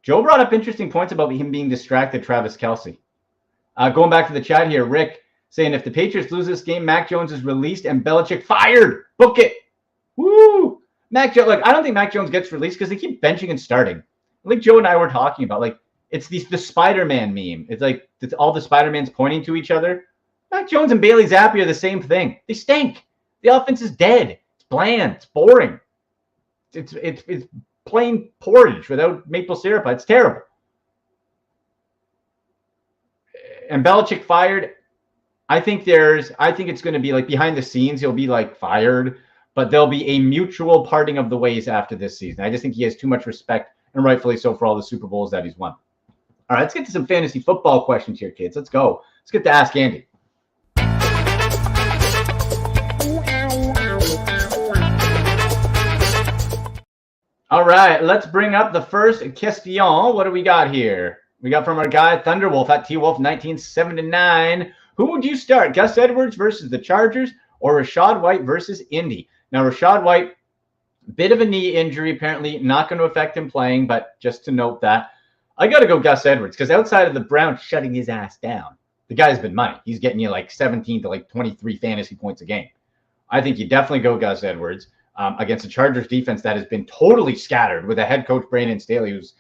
Joe brought up interesting points about him being distracted, Travis Kelce. Going back to the chat here, Rick saying if the Patriots lose this game, Mac Jones is released and Belichick fired. Book it. Woo! Mac Jones, I don't think Mac Jones gets released because they keep benching and starting. Like Joe and I were talking about, it's the Spider-Man meme. It's like all the Spider-Mans pointing to each other. Mac Jones and Bailey Zappi are the same thing. They stink. The offense is dead. It's bland. It's boring. It's plain porridge without maple syrup. It's terrible. And Belichick fired. I think it's going to be like behind the scenes. He'll be like fired, but there'll be a mutual parting of the ways after this season. I just think he has too much respect, and rightfully so, for all the Super Bowls that he's won. All right, let's get to some fantasy football questions here, kids. Let's go. Let's get to Ask Andy. All right, let's bring up the first question. What do we got here? We got from our guy Thunderwolf at TWolf1979. Who would you start? Gus Edwards versus the Chargers or Rachaad White versus Indy? Now, Rachaad White, bit of a knee injury, apparently not going to affect him playing, but just to note that, I got to go Gus Edwards because outside of the Browns shutting his ass down, the guy's been money. He's getting you like 17 to like 23 fantasy points a game. I think you definitely go Gus Edwards against a Chargers defense that has been totally scattered with a head coach, Brandon Staley, who's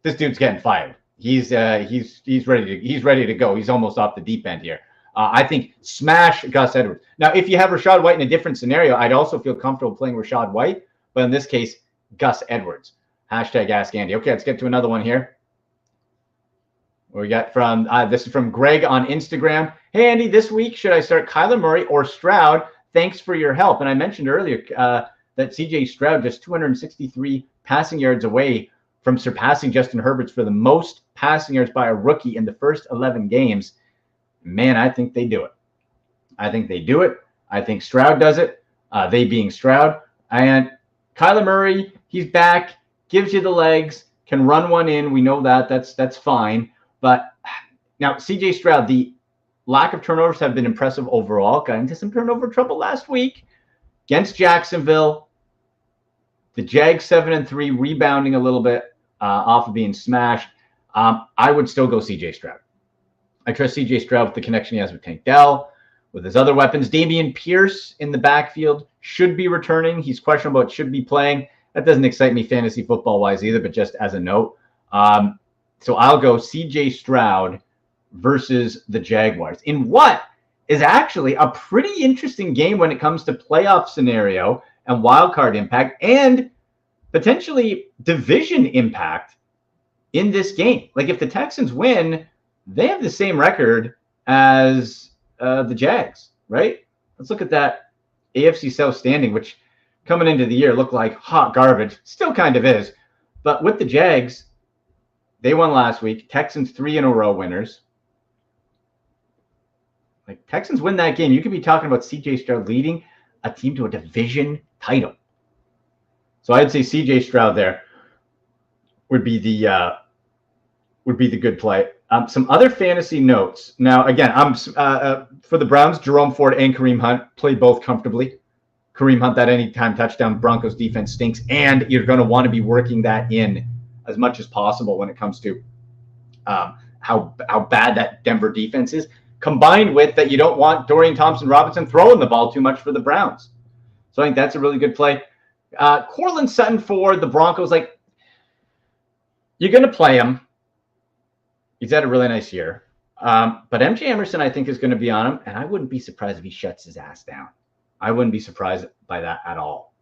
this dude's getting fired. He's ready to go. He's almost off the deep end here. I think smash Gus Edwards. Now, if you have Rachaad White in a different scenario, I'd also feel comfortable playing Rachaad White, but in this case, Gus Edwards. Hashtag Ask Andy. Okay, let's get to another one here. We got from this is from Greg on Instagram. Hey Andy, this week should I start Kyler Murray or Stroud? Thanks for your help. And I mentioned earlier that CJ Stroud just 263 passing yards away from surpassing Justin Herbert's for the most passing yards by a rookie in the first 11 games. Man, I think they do it. I think Stroud does it. They being Stroud. And Kyler Murray, he's back, gives you the legs, can run one in. We know that. That's fine. But now CJ Stroud, the lack of turnovers have been impressive overall. Got into some turnover trouble last week against Jacksonville. The Jags 7-3, rebounding a little bit off of being smashed. I would still go CJ Stroud. I trust CJ Stroud with the connection he has with Tank Dell, with his other weapons. Dameon Pierce in the backfield should be returning. He's questionable, but should be playing. That doesn't excite me fantasy football-wise either, but just as a note. So I'll go CJ Stroud versus the Jaguars in what is actually a pretty interesting game when it comes to playoff scenario and wild card impact and potentially division impact in this game. Like if the Texans win, they have the same record as the Jags, right? Let's look at that AFC South standing, which coming into the year looked like hot garbage. Still kind of is. But with the Jags, they won last week. Texans 3 in a row winners. Like Texans win that game, you could be talking about CJ Stroud leading a team to a division title. So I'd say CJ Stroud there would be the good play. Some other fantasy notes. Now, again, I'm for the Browns, Jerome Ford and Kareem Hunt played both comfortably. Kareem Hunt, that anytime touchdown, Broncos defense stinks, and you're going to want to be working that in as much as possible when it comes to how bad that Denver defense is, combined with that you don't want Dorian Thompson-Robinson throwing the ball too much for the Browns. So I think that's a really good play. Courtland Sutton for the Broncos, like, you're going to play him. He's had a really nice year. But MJ Emerson, I think, is going to be on him, and I wouldn't be surprised if he shuts his ass down. I wouldn't be surprised by that at all.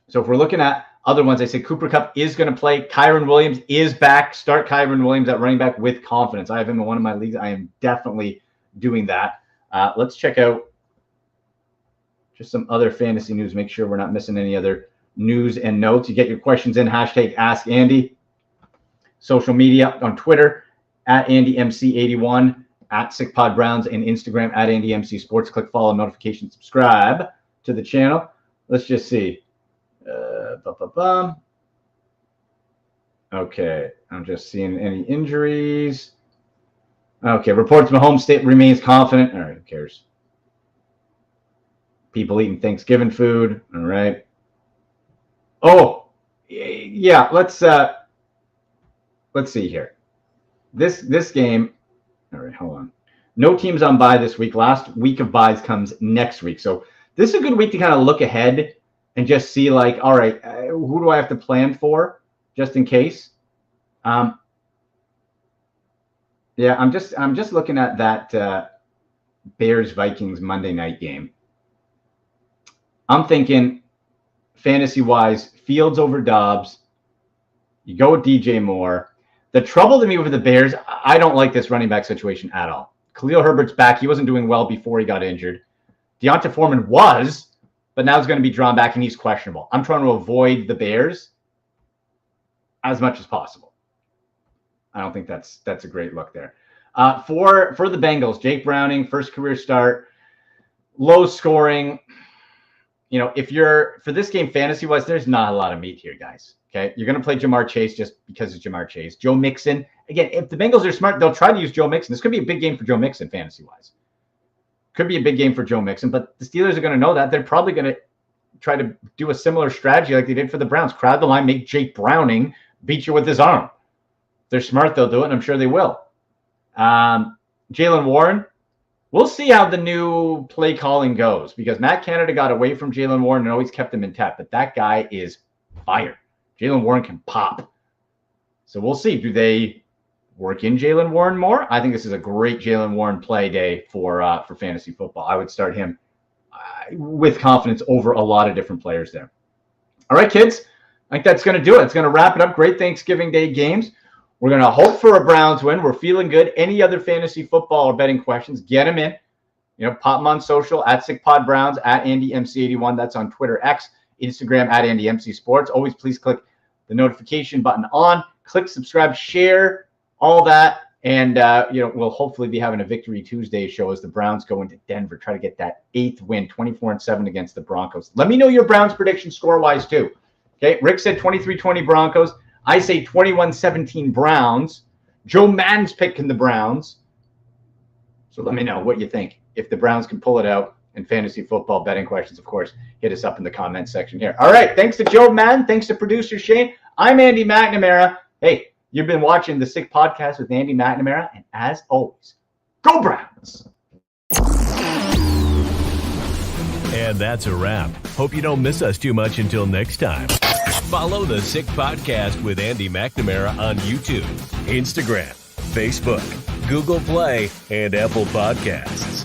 So if we're looking at other ones, I say Cooper Kupp is going to play. Kyron Williams is back. Start Kyron Williams at running back with confidence. I have him in one of my leagues. I am definitely doing that. Let's check out just some other fantasy news. Make sure we're not missing any other news and notes. You get your questions in. Hashtag Ask Andy. Social media on Twitter at AndyMC81, at SickPodBrowns, and Instagram at AndyMC Sports. Click follow, notification, subscribe to the channel. Let's just see. Okay, I'm just seeing any injuries. Okay, reports Mahomes State remains confident. All right, who cares? People eating Thanksgiving food. All right. Oh, yeah. Let's see here. This game. All right, hold on. No teams on bye this week. Last week of byes comes next week. So this is a good week to kind of look ahead and just see, like, all right, who do I have to plan for just in case? Yeah, I'm just looking at that Bears-Vikings Monday night game. I'm thinking fantasy-wise, Fields over Dobbs. You go with DJ Moore. The trouble to me with the Bears, I don't like this running back situation at all. Khalil Herbert's back. He wasn't doing well before he got injured. Deonta Foreman was, but now it's going to be drawn back and he's questionable. I'm trying to avoid the Bears as much as possible. I don't think that's a great look there. For the Bengals, Jake Browning, first career start, low scoring. You know, if you're for this game fantasy-wise, there's not a lot of meat here, guys. Okay, you're going to play Jamar Chase just because it's Jamar Chase. Joe Mixon, again, if the Bengals are smart, they'll try to use Joe Mixon. This could be a big game for Joe Mixon fantasy-wise. Could be a big game for Joe Mixon, but the Steelers are going to know that. They're probably going to try to do a similar strategy like they did for the Browns. Crowd the line, make Jake Browning beat you with his arm. If they're smart, they'll do it, and I'm sure they will. Jaylen Warren, we'll see how the new play calling goes because Matt Canada got away from Jaylen Warren and always kept him intact, but that guy is fire. Jaylen Warren can pop. So we'll see. Do they work in Jaylen Warren more? I think this is a great Jaylen Warren play day for fantasy football. I would start him with confidence over a lot of different players there. All right, kids. I think that's going to do it. It's going to wrap it up. Great Thanksgiving Day games. We're going to hope for a Browns win. We're feeling good. Any other fantasy football or betting questions, get them in. You know, pop them on social at SickPodBrowns, at AndyMC81. That's on Twitter, X, Instagram, at AndyMCSports. Always please click the notification button on. Click subscribe, share, all that. And, we'll hopefully be having a Victory Tuesday show as the Browns go into Denver, try to get that 8th win, 24-7 against the Broncos. Let me know your Browns prediction score-wise, too. Okay, Rick said 23-20 Broncos. I say 21-17 Browns. Joe Madden's picking the Browns. So let me know what you think. If the Browns can pull it out, and fantasy football betting questions, of course, hit us up in the comments section here. All right, thanks to Joe Madden. Thanks to producer Shane. I'm Andy McNamara. Hey, you've been watching the Sick Podcast with Andy McNamara. And as always, go Browns! And that's a wrap. Hope you don't miss us too much until next time. Follow the Sick Podcast with Andy McNamara on YouTube, Instagram, Facebook, Google Play, and Apple Podcasts.